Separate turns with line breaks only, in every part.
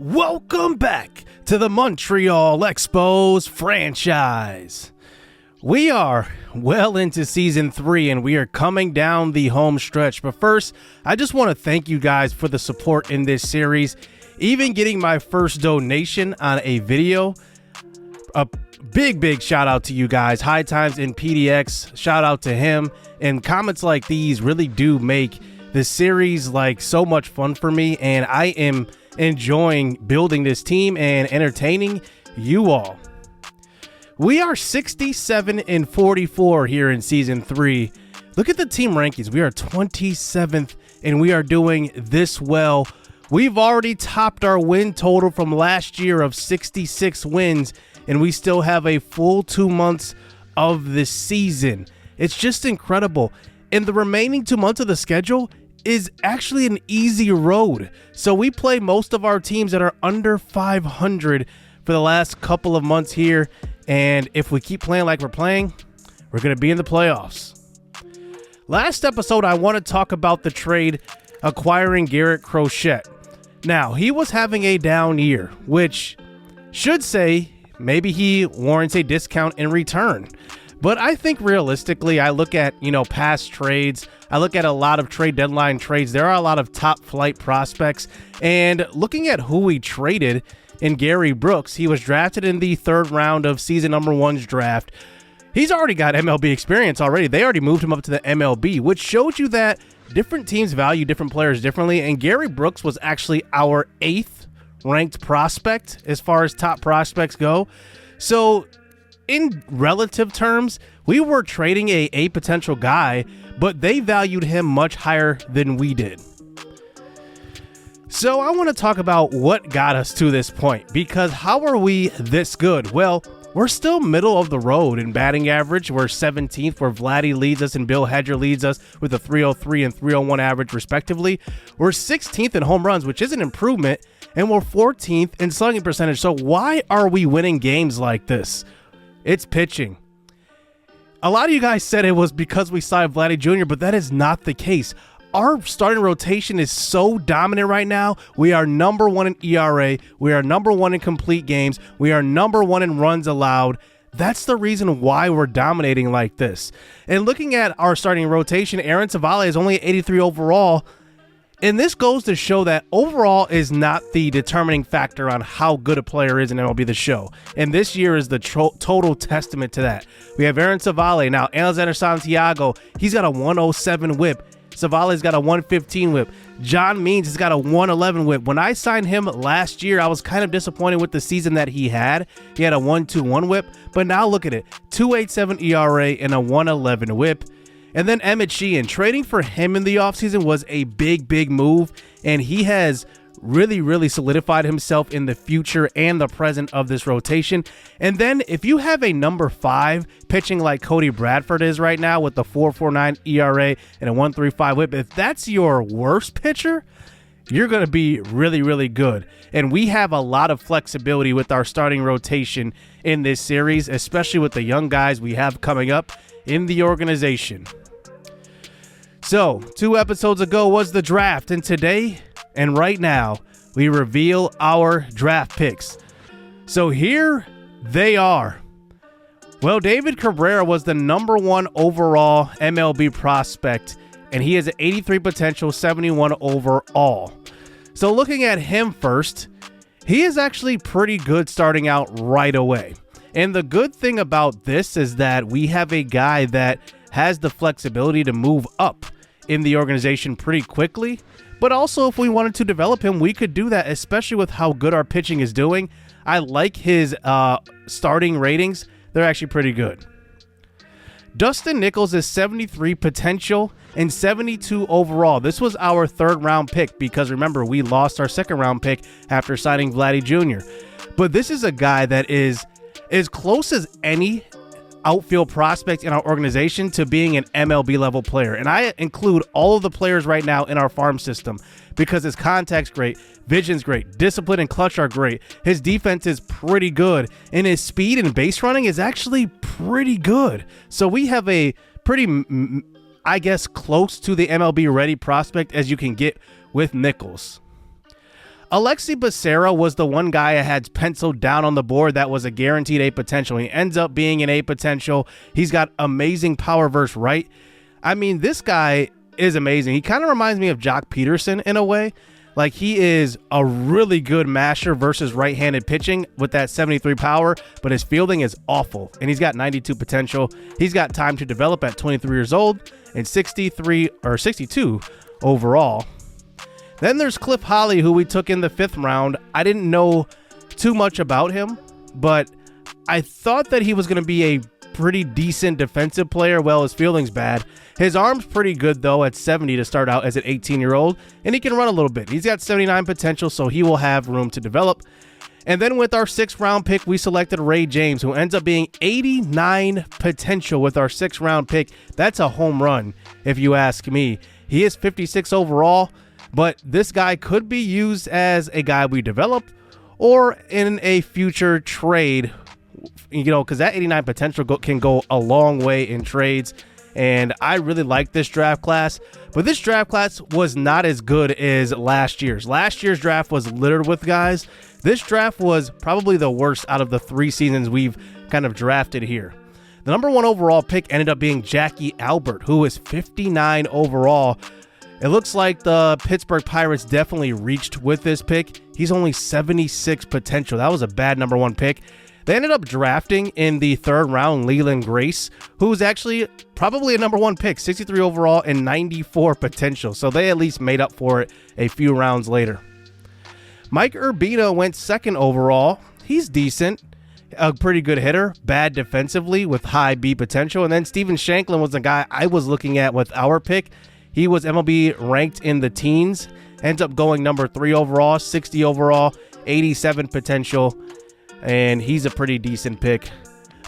Welcome back to the Montreal Expos franchise. We are well into season 3 and we are coming down the home stretch. But first, I just want to thank you guys for the support in this series. Even getting my first donation on a video. A big shout out to you guys. High Times in PDX, shout out to him. And comments like these really do make this series like so much fun for me, and I am enjoying building this team and entertaining you all. We are 67-44 here in season 3. Look at the team rankings. We are 27th and we are doing this well. We've already topped our win total from last year of 66 wins, and we still have a full 2 months of the season. It's just incredible. And the remaining 2 months of the schedule is actually an easy road. So we play most of our teams that are under 500 for the last couple of months here. And if we keep playing like we're playing, we're going to be in the playoffs. Last episode, I want to talk about the trade acquiring Garrett Crochet. Now, he was having a down year, which should say maybe he warrants a discount in return. But I think realistically, I look at, past trades. I look at a lot of trade deadline trades. There are a lot of top flight prospects. And looking at who we traded in Gary Brooks, he was drafted in the 3rd round of season number 1's draft. He's already got MLB experience already. They already moved him up to the MLB, which showed you that different teams value different players differently. And Gary Brooks was actually our 8th ranked prospect as far as top prospects go. So in relative terms, we were trading a potential guy, but they valued him much higher than we did. So I want to talk about what got us to this point, because how are we this good? Well, we're still middle of the road in batting average. We're 17th, where Vladdy leads us and Bill Hedger leads us with a 303 and 301 average respectively. We're 16th in home runs, which is an improvement, and we're 14th in slugging percentage. So why are we winning games like this? It's pitching. A lot of you guys said it was because we signed Vladdy Jr., but that is not the case. Our starting rotation is so dominant right now. We are number 1 in ERA. We are number 1 in complete games. We are number 1 in runs allowed. That's the reason why we're dominating like this. And looking at our starting rotation, Aaron Civale is only 83 overall. And this goes to show that overall is not the determining factor on how good a player is in MLB The Show. And this year is the total testament to that. We have Aaron Civale. Now, Alexander Santiago, he's got a 107 whip. Civale's got a 115 whip. John Means has got a 111 whip. When I signed him last year, I was kind of disappointed with the season that he had. He had a 121 whip. But now look at it. 2.87 ERA and a 111 whip. And then Emmett Sheehan, trading for him in the offseason was a big move, and he has really solidified himself in the future and the present of this rotation. And then if you have a number 5 pitching like Cody Bradford is right now with the 4.49 ERA and a 1.35 whip, if that's your worst pitcher, you're going to be really good. And we have a lot of flexibility with our starting rotation in this series, especially with the young guys we have coming up in the organization. So 2 episodes ago was the draft, and today and right now we reveal our draft picks. So here they are. Well, David Guerrero was the number 1 overall MLB prospect, and he has an 83 potential, 71 overall. So looking at him first, he is actually pretty good starting out right away. And the good thing about this is that we have a guy that has the flexibility to move up in the organization pretty quickly. But also, if we wanted to develop him, we could do that, especially with how good our pitching is doing. I like his starting ratings. They're actually pretty good. Dustin Nichols is 73 potential and 72 overall. This was our 3rd round pick because remember, we lost our 2nd round pick after signing Vladdy Jr. But this is a guy that is as close as any outfield prospect in our organization to being an MLB level player. And I include all of the players right now in our farm system because his contact's great, vision's great, discipline and clutch are great. His defense is pretty good, and his speed and base running is actually pretty good. So we have a pretty, I guess, close to the MLB ready prospect as you can get with Nichols. Alexi Becerra was the one guy I had penciled down on the board that was a guaranteed A potential. He ends up being an A potential. He's got amazing power versus right. I mean, this guy is amazing. He kind of reminds me of Jock Peterson in a way. Like, he is a really good masher versus right-handed pitching with that 73 power, but his fielding is awful, and he's got 92 potential. He's got time to develop at 23 years old and 62 overall. Then there's Cliff Holly, who we took in the 5th round. I didn't know too much about him, but I thought that he was going to be a pretty decent defensive player. Well, his fielding's bad. His arm's pretty good, though, at 70 to start out as an 18-year-old, and he can run a little bit. He's got 79 potential, so he will have room to develop. And then with our 6th round pick, we selected Ray James, who ends up being 89 potential with our 6th round pick. That's a home run, if you ask me. He is 56 overall, but this guy could be used as a guy we develop or in a future trade, you know, because that 89 potential can go a long way in trades. And I really like this draft class, but this draft class was not as good as last year's. Last year's draft was littered with guys. This draft was probably the worst out of the 3 seasons we've kind of drafted here. The number 1 overall pick ended up being Jackie Albert, who is 59 overall. It looks like the Pittsburgh Pirates definitely reached with this pick. He's only 76 potential. That was a bad number 1 pick. They ended up drafting in the 3rd round Leland Grace, who's actually probably a number 1 pick, 63 overall and 94 potential. So they at least made up for it a few rounds later. Mike Urbina went 2nd overall. He's decent, a pretty good hitter, bad defensively with high B potential. And then Steven Shanklin was the guy I was looking at with our pick. He was MLB ranked in the teens, ends up going number 3 overall, 60 overall, 87 potential. And he's a pretty decent pick.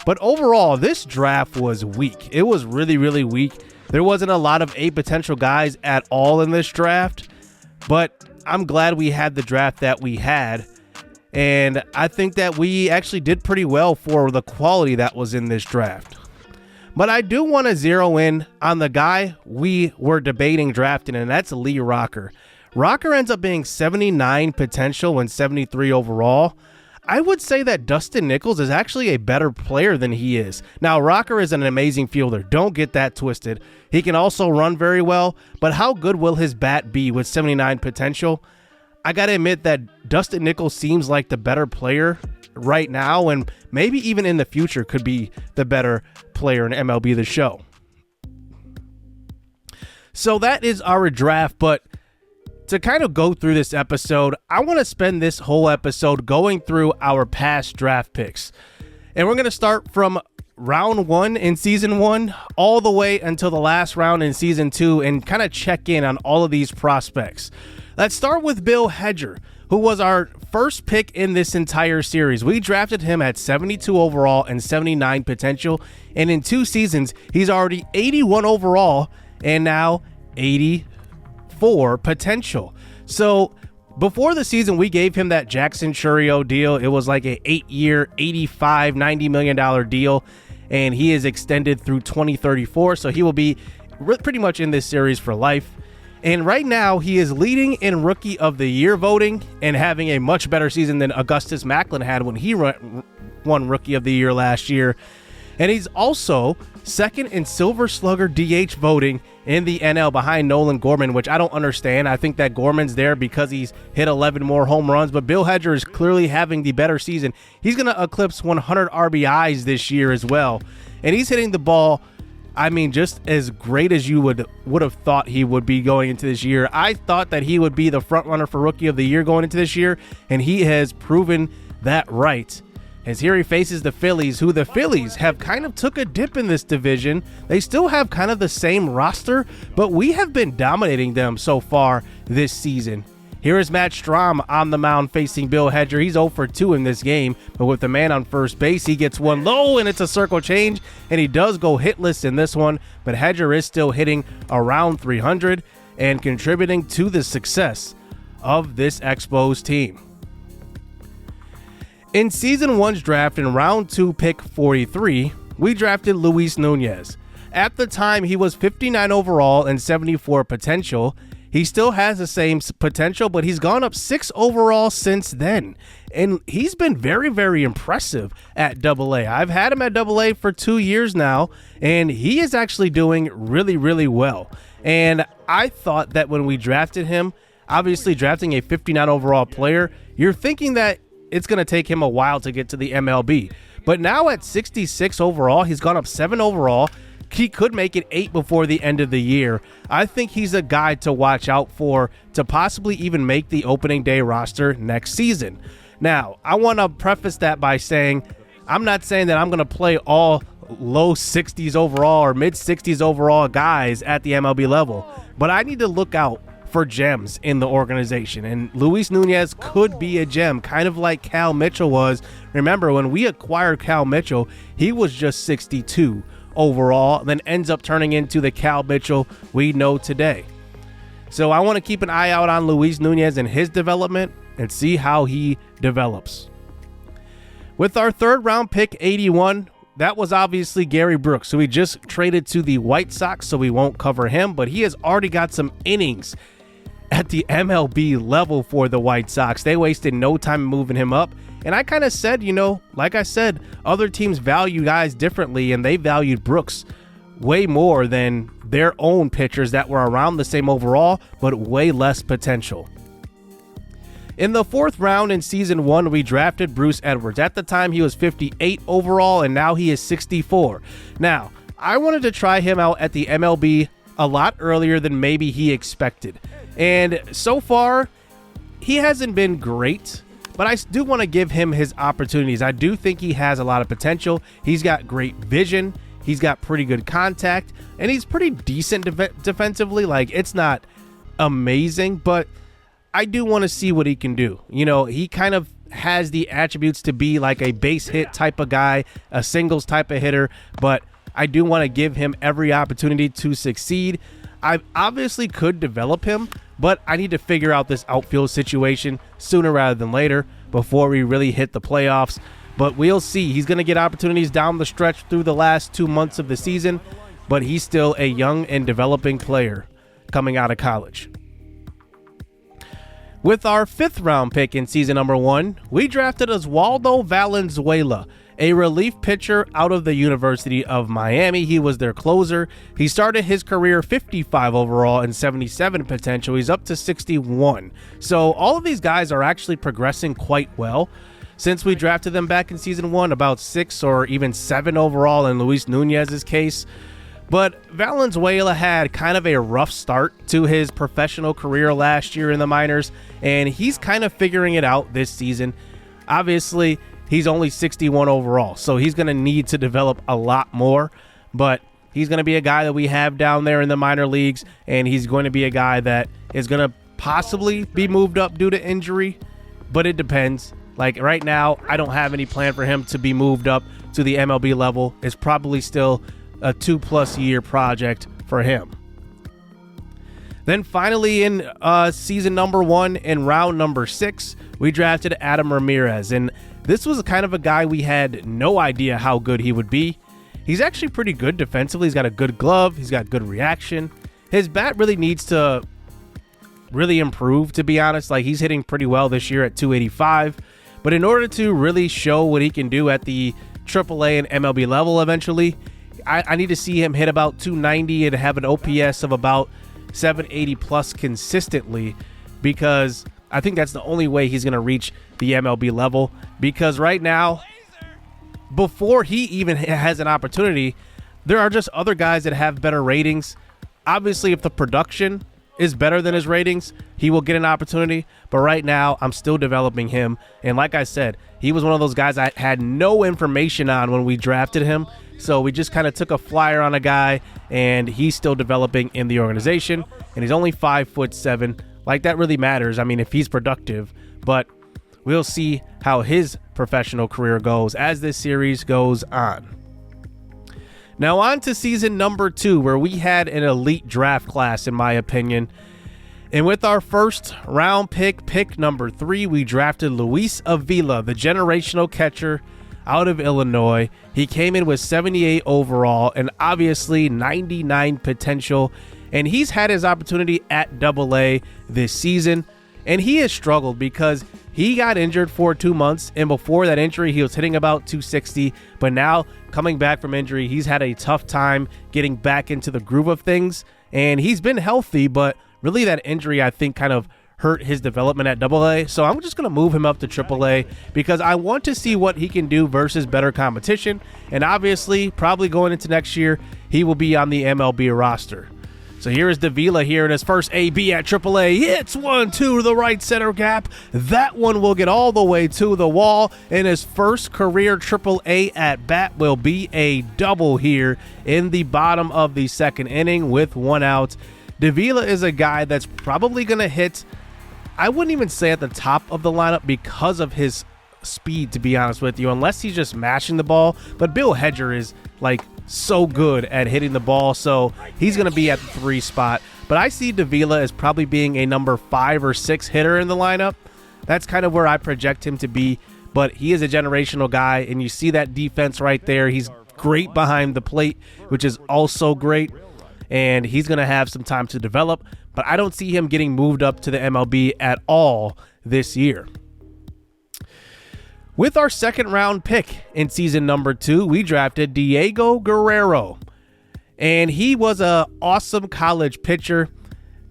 But overall, this draft was weak. It was really, really weak. There wasn't a lot of A potential guys at all in this draft, but I'm glad we had the draft that we had. And I think that we actually did pretty well for the quality that was in this draft. But I do want to zero in on the guy we were debating drafting, and that's Lee Rocker. Rocker ends up being 79 potential and 73 overall. I would say that Dustin Nichols is actually a better player than he is. Now, Rocker is an amazing fielder. Don't get that twisted. He can also run very well, but how good will his bat be with 79 potential? I got to admit that Dustin Nichols seems like the better player right now, and maybe even in the future could be the better player in MLB The Show. So that is our draft, but to kind of go through this episode, I want to spend this whole episode going through our past draft picks. And we're going to start from round 1 in season 1 all the way until the last round in season 2 and kind of check in on all of these prospects. Let's start with Bill Hedger, who was our first pick in this entire series. We drafted him at 72 overall and 79 potential. And in 2 seasons, he's already 81 overall and now 84 potential. So before the season, we gave him that Jackson Chourio deal. It was like an 8-year, $90 million deal, and he is extended through 2034. So he will be pretty much in this series for life. And right now, he is leading in Rookie of the Year voting and having a much better season than Augustus Macklin had when he won Rookie of the Year last year. And he's also 2nd in Silver Slugger DH voting in the NL behind Nolan Gorman, which I don't understand. I think that Gorman's there because he's hit 11 more home runs, but Bill Hedger is clearly having the better season. He's going to eclipse 100 RBIs this year as well. And he's hitting the ball, I mean, just as great as you would have thought he would be going into this year. I thought that he would be the front runner for Rookie of the Year going into this year, and he has proven that right. As here he faces the Phillies, who the Phillies have kind of took a dip in this division. They still have kind of the same roster, but we have been dominating them so far this season. Here is Matt Strahm on the mound facing Bill Hedger. He's 0 for 2 in this game, but with the man on first base, he gets one low, and it's a circle change, and he does go hitless in this one, but Hedger is still hitting around 300 and contributing to the success of this Expos team. In Season 1's draft, in Round 2, pick 43, we drafted Luis Nunes. At the time, he was 59 overall and 74 potential, he still has the same potential, but he's gone up 6 overall since then. And he's been very, very impressive at AA. I've had him at AA for 2 years now, and he is actually doing really, really well. And I thought that when we drafted him, obviously drafting a 59 overall player, you're thinking that it's going to take him a while to get to the MLB. But now at 66 overall, he's gone up 7 overall. He could make it 8 before the end of the year. I think he's a guy to watch out for to possibly even make the opening day roster next season. Now, I want to preface that by saying I'm not saying that I'm going to play all low 60s overall or mid 60s overall guys at the MLB level, but I need to look out for gems in the organization, and Luis Nunes could be a gem, kind of like Cal Mitchell was. Remember, when we acquired Cal Mitchell, he was just 62 overall, then ends up turning into the Cal Mitchell we know today. So I want to keep an eye out on Luis Nunes and his development and see how he develops. With our 3rd round pick, 81, that was obviously Gary Brooks, who we just traded to the White Sox, so we won't cover him, but he has already got some innings at the MLB level for the White Sox. They wasted no time moving him up. And I kind of said, like I said, other teams value guys differently, and they valued Brooks way more than their own pitchers that were around the same overall, but way less potential. In the 4th round in season 1, we drafted Bruce Edwards. At the time, he was 58 overall, and now he is 64. Now, I wanted to try him out at the MLB a lot earlier than maybe he expected. And so far, he hasn't been great, but I do want to give him his opportunities. I do think he has a lot of potential. He's got great vision. He's got pretty good contact, and he's pretty decent defensively. Like, it's not amazing, but I do want to see what he can do. He kind of has the attributes to be like a base hit type of guy, a singles type of hitter, but I do want to give him every opportunity to succeed. I obviously could develop him, but I need to figure out this outfield situation sooner rather than later before we really hit the playoffs. But we'll see. He's going to get opportunities down the stretch through the last 2 months of the season, but he's still a young and developing player coming out of college. With our 5th round pick in season number 1, we drafted as Waldo Valenzuela, a relief pitcher out of the University of Miami. He was their closer. He started his career 55 overall and 77 potential. He's up to 61. So all of these guys are actually progressing quite well. Since we drafted them back in season 1, about 6 or even 7 overall in Luis Nunes' case. But Valenzuela had kind of a rough start to his professional career last year in the minors, and he's kind of figuring it out this season. Obviously, he's only 61 overall, so he's going to need to develop a lot more, but he's going to be a guy that we have down there in the minor leagues, and he's going to be a guy that is going to possibly be moved up due to injury, but it depends. Like right now, I don't have any plan for him to be moved up to the MLB level. It's probably still a 2+ year project for him. Then finally in season number 1 in round number 6, we drafted Adam Ramirez, and this was kind of a guy we had no idea how good he would be. He's actually pretty good defensively. He's got a good glove. He's got good reaction. His bat really needs to really improve, to be honest. Like, he's hitting pretty well this year at 285, but in order to really show what he can do at the AAA and MLB level eventually, I need to see him hit about 290 and have an OPS of about 780 plus consistently, because I think that's the only way he's going to reach the MLB level. Because right now, before he even has an opportunity, there are just other guys that have better ratings. Obviously, if the production is better than his ratings, he will get an opportunity. But right now, I'm still developing him. And like I said, he was one of those guys I had no information on when we drafted him. So we just kind of took a flyer on a guy, and he's still developing in the organization. And he's only 5'7". Like, that really matters. I mean, if he's productive. But we'll see how his professional career goes as this series goes on. Now on to season number 2, where we had an elite draft class, in my opinion. And with our first round pick number 3, we drafted Luis Avila, the generational catcher out of Illinois. He came in with 78 overall and obviously 99 potential. And he's had his opportunity at Double-A this season, and he has struggled because he got injured for 2 months, and before that injury, he was hitting about 260. But now, coming back from injury, he's had a tough time getting back into the groove of things, and he's been healthy, but really that injury, I think, kind of hurt his development at Double-A. So I'm just going to move him up to Triple-A because I want to see what he can do versus better competition. And obviously, probably going into next year, he will be on the MLB roster. So here is Davila here in his first AB at Triple-A. Hits 1-2 to the right center gap. That one will get all the way to the wall. And his first career Triple-A at bat will be a double here in the bottom of the second inning with 1 out. Davila is a guy that's probably going to hit, I wouldn't even say at the top of the lineup because of his speed, to be honest with you, unless he's just mashing the ball. But Bill Hedger is like so good at hitting the ball, so he's going to be at the 3 spot. But I see Davila as probably being a number 5 or 6 hitter in the lineup. That's kind of where I project him to be, but he is a generational guy, and you see that defense right there. He's great behind the plate, which is also great, and he's going to have some time to develop, but I don't see him getting moved up to the MLB at all this year. With our second round pick in season number 2, we drafted Diego Guerrero, and he was an awesome college pitcher.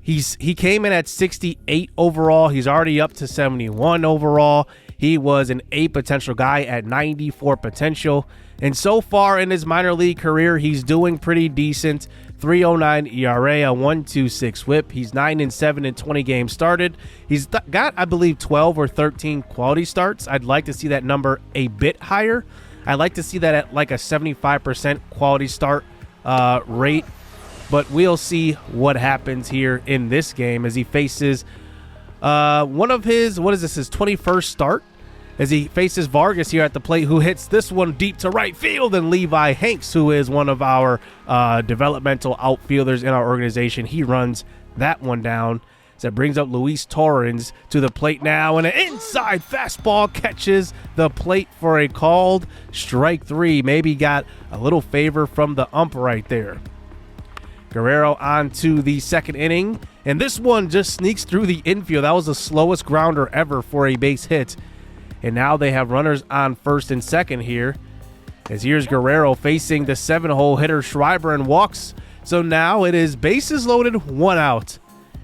He came in at 68 overall. He's already up to 71 overall. He was an A potential guy at 94 potential. And so far in his minor league career, he's doing pretty decent. 3.09 ERA, a 1.26 whip. He's 9-7 in 20 games started. He's got, I believe, 12 or 13 quality starts. I'd like to see that number a bit higher. I'd like to see that at like a 75% quality start rate. But we'll see what happens here in this game as he faces one of his 21st start, as he faces Vargas here at the plate, who hits this one deep to right field, and Levi Hanks, who is one of our developmental outfielders in our organization, he runs that one down. So it brings up Luis Torrens to the plate now, and an inside fastball catches the plate for a called strike 3. Maybe got a little favor from the ump right there. Guerrero on to the second inning, and this one just sneaks through the infield. That was the slowest grounder ever for a base hit. And now they have runners on first and second here, as here's Guerrero facing the 7-hole hitter Schreiber and walks. So now it is bases loaded, 1 out.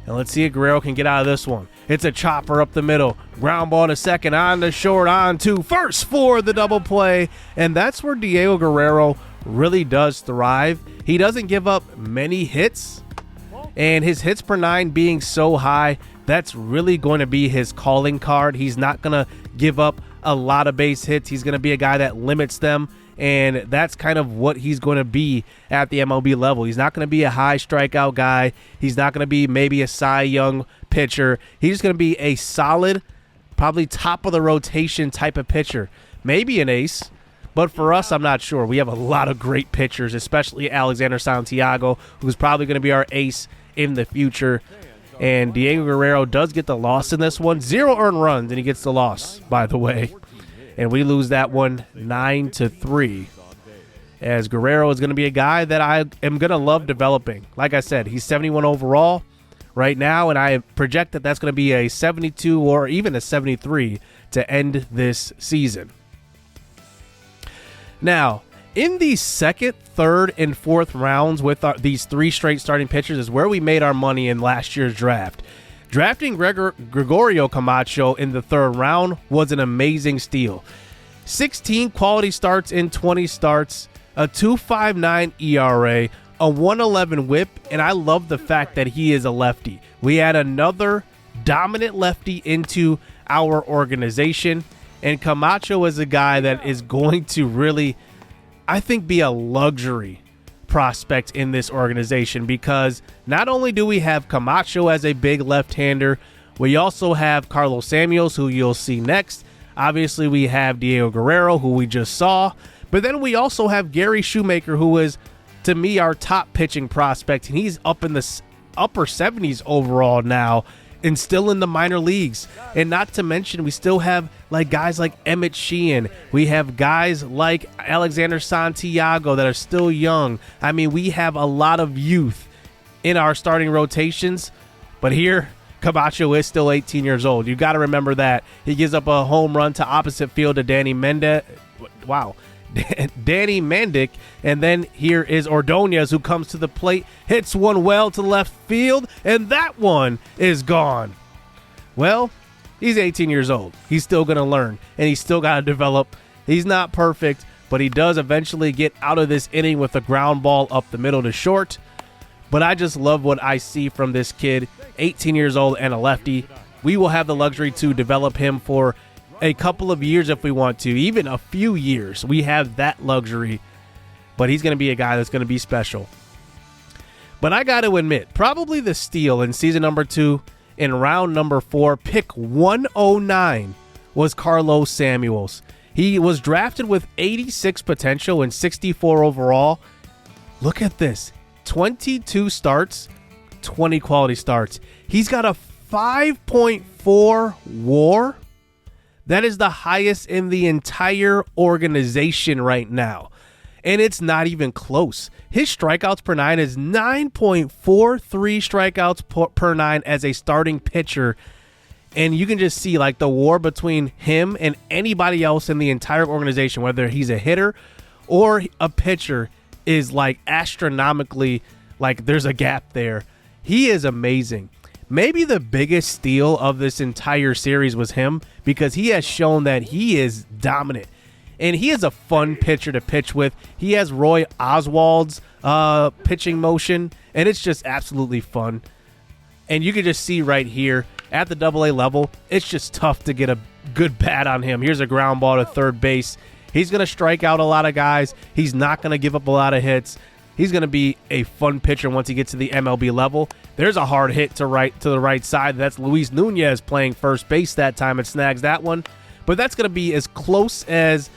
And let's see if Guerrero can get out of this one. It's a chopper up the middle. Ground ball to second, on to short, on to first for the double play. And that's where Diego Guerrero really does thrive. He doesn't give up many hits, and his hits per 9 being so high, that's really going to be his calling card. He's not going to give up a lot of base hits. He's going to be a guy that limits them, and that's kind of what he's going to be at the MLB level. He's not going to be a high strikeout guy. He's not going to be maybe a Cy Young pitcher. He's going to be a solid, probably top of the rotation type of pitcher. Maybe an ace, but for us, I'm not sure. We have a lot of great pitchers, especially Alexander Santiago, who's probably going to be our ace in the future. And Diego Guerrero does get the loss in this one. 0 earned runs, and he gets the loss, by the way. And we lose that one 9-3. As Guerrero is going to be a guy that I am going to love developing. Like I said, he's 71 overall right now, and I project that that's going to be a 72 or even a 73 to end this season. Now, in the second, third, and fourth rounds with these 3 straight starting pitchers is where we made our money in last year's draft. Drafting Gregorio Camacho in the 3rd round was an amazing steal. 16 quality starts in 20 starts, a 2.59 ERA, a 1.11 whip, and I love the fact that he is a lefty. We add another dominant lefty into our organization, and Camacho is a guy that is going to really, I think, be a luxury prospect in this organization, because not only do we have Camacho as a big left-hander, we also have Carlos Samuels, who you'll see next. Obviously, we have Diego Guerrero, who we just saw, but then we also have Gary Shoemaker, who is, to me, our top pitching prospect, and he's up in the upper 70s overall now, and still in the minor leagues. And not to mention, we still have guys like Emmett Sheehan. We have guys like Alexander Santiago that are still young. I mean, we have a lot of youth in our starting rotations. But here, Camacho is still 18 years old. You got to remember that. He gives up a home run to opposite field to Danny Mendick. Wow. Danny Mendick. And then here is Ordonez, who comes to the plate, hits one well to left field, and that one is gone. Well, he's 18 years old. He's still going to learn, and he's still got to develop. He's not perfect, but he does eventually get out of this inning with a ground ball up the middle to short. But I just love what I see from this kid, 18 years old and a lefty. We will have the luxury to develop him for a couple of years if we want to, even a few years. We have that luxury, but he's going to be a guy that's going to be special. But I got to admit, probably the steal in season number 2 in round number 4, pick 109, was Carlos Samuels. He was drafted with 86 potential and 64 overall. Look at this. 22 starts, 20 quality starts. He's got a 5.4 WAR. That is the highest in the entire organization right now. And it's not even close. His strikeouts per 9 is 9.43 strikeouts per 9 as a starting pitcher. And you can just see like the war between him and anybody else in the entire organization, whether he's a hitter or a pitcher, is like astronomically, like there's a gap there. He is amazing. Maybe the biggest steal of this entire series was him, because he has shown that he is dominant. And he is a fun pitcher to pitch with. He has Roy Oswald's pitching motion, and it's just absolutely fun. And you can just see right here at the AA level, it's just tough to get a good bat on him. Here's a ground ball to third base. He's going to strike out a lot of guys. He's not going to give up a lot of hits. He's going to be a fun pitcher once he gets to the MLB level. There's a hard hit to the right side. That's Luis Nunes playing first base that time and snags that one. But that's going to be as close as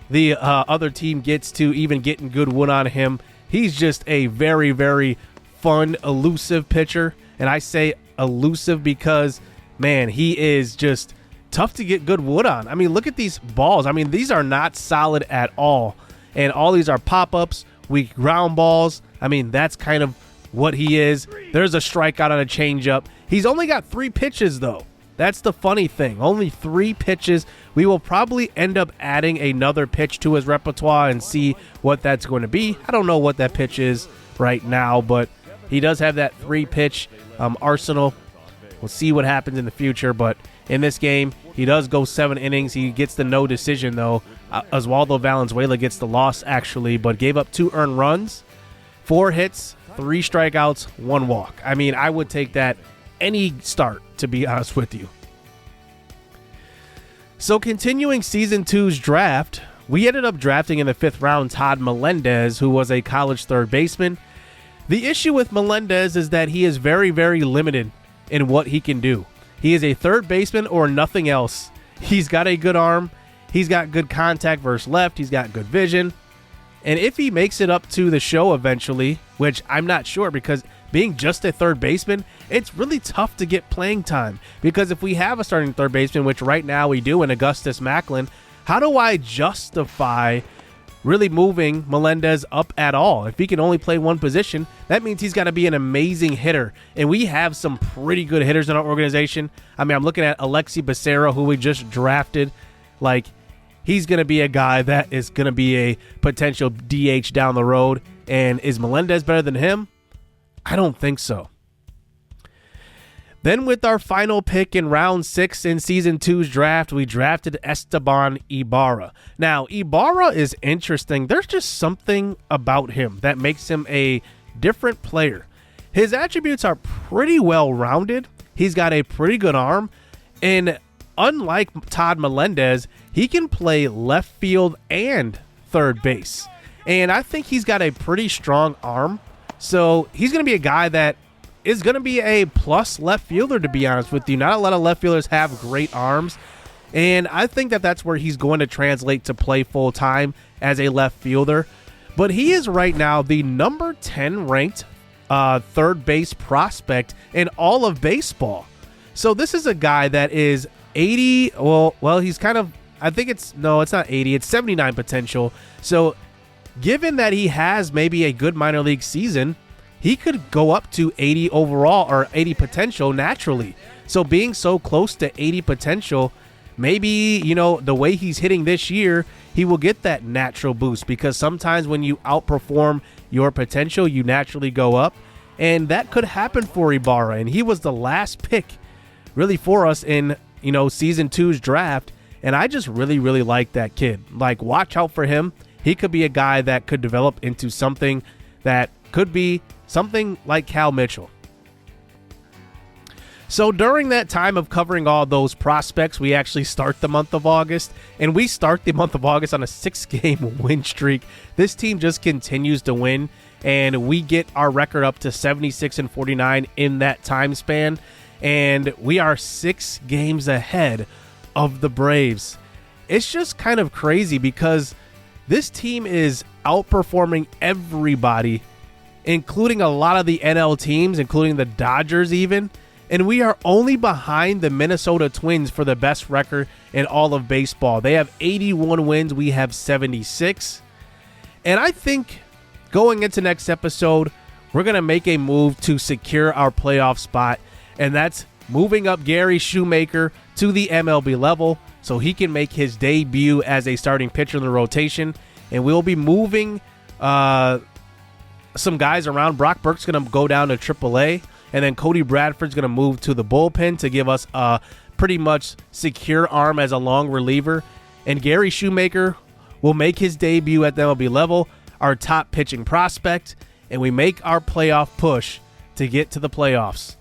the other team gets to even getting good wood on him. He's just a very, very fun, elusive pitcher. And I say elusive because, man, he is just tough to get good wood on. I mean, look at these balls. I mean, these are not solid at all. And all these are pop-ups, weak ground balls. I mean, that's kind of what he is. There's a strikeout on a changeup. He's only got 3 pitches, though. That's the funny thing. Only 3 pitches. We will probably end up adding another pitch to his repertoire and see what that's going to be. I don't know what that pitch is right now, but he does have that 3-pitch arsenal. We'll see what happens in the future, but in this game, he does go 7 innings. He gets the no decision, though. Waldo Valenzuela gets the loss, actually, but gave up 2 earned runs, 4 hits, 3 strikeouts, 1 walk. I mean, I would take that any start, to be honest with you. So continuing Season 2's draft, we ended up drafting in the 5th round Todd Melendez, who was a college third baseman. The issue with Melendez is that he is very, very limited in what he can do. He is a third baseman or nothing else. He's got a good arm. He's got good contact versus left. He's got good vision. And if he makes it up to the show eventually, which I'm not sure, because being just a third baseman, it's really tough to get playing time. Because if we have a starting third baseman, which right now we do in Augustus Macklin, how do I justify really moving Melendez up at all? If he can only play one position, that means he's got to be an amazing hitter. And we have some pretty good hitters in our organization. I mean, I'm looking at Alexi Becerra, who we just drafted. Like, he's going to be a guy that is going to be a potential DH down the road. And is Melendez better than him? I don't think so. Then with our final pick in round 6 in Season 2's draft, we drafted Estaban Ibara. Now, Ibara is interesting. There's just something about him that makes him a different player. His attributes are pretty well-rounded. He's got a pretty good arm. And unlike Todd Melendez, he can play left field and third base. And I think he's got a pretty strong arm. So he's going to be a guy that is going to be a plus left fielder, to be honest with you. Not a lot of left fielders have great arms, and I think that that's where he's going to translate to play full-time as a left fielder. But he is right now the number 10 ranked third base prospect in all of baseball. So this is a guy that is 80, well, he's kind of, I think it's not 80, it's 79 potential. So given that he has maybe a good minor league season, he could go up to 80 overall or 80 potential naturally. So being so close to 80 potential, maybe, you know, the way he's hitting this year, he will get that natural boost, because sometimes when you outperform your potential, you naturally go up. And that could happen for Ibarra. And he was the last pick really for us in, you know, season 2's draft. And I just really, really like that kid. Like, watch out for him. He could be a guy that could develop into something that could be something like Cal Mitchell. So during that time of covering all those prospects, we actually start the month of August, and we start the month of August on a 6-game win streak. This team just continues to win, and we get our record up to 76-49 in that time span, and we are 6 games ahead of the Braves. It's just kind of crazy because this team is outperforming everybody, including a lot of the NL teams, including the Dodgers even. And we are only behind the Minnesota Twins for the best record in all of baseball. They have 81 wins. We have 76. And I think going into next episode, we're going to make a move to secure our playoff spot. And that's moving up Gary Shoemaker to the MLB level so he can make his debut as a starting pitcher in the rotation. And we'll be moving some guys around. Brock Burke's going to go down to AAA. And then Cody Bradford's going to move to the bullpen to give us a pretty much secure arm as a long reliever. And Gary Shoemaker will make his debut at the MLB level, our top pitching prospect, and we make our playoff push to get to the playoffs.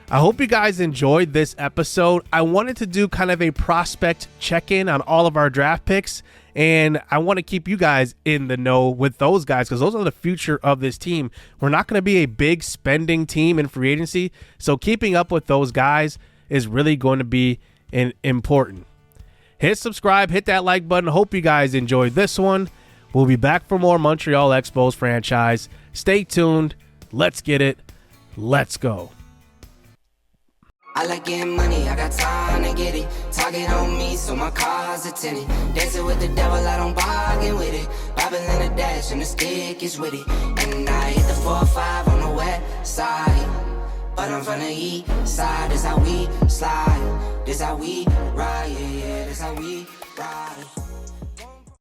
I hope you guys enjoyed this episode. I wanted to do kind of a prospect check-in on all of our draft picks, and I want to keep you guys in the know with those guys because those are the future of this team. We're not going to be a big spending team in free agency, so keeping up with those guys is really going to be important. Hit subscribe, hit that like button. Hope you guys enjoyed this one. We'll be back for more Montreal Expos franchise. Stay tuned. Let's get it. Let's go.
I like getting money, I got time to get it. Target on me, so my car's a tinted. Dancing with the devil, I don't bargain with it. Bobbing in the dash, and the stick is with it. And I hit the 4-5 on the west side. But I'm from the east side, this how we slide. This how we ride, yeah, this how we ride.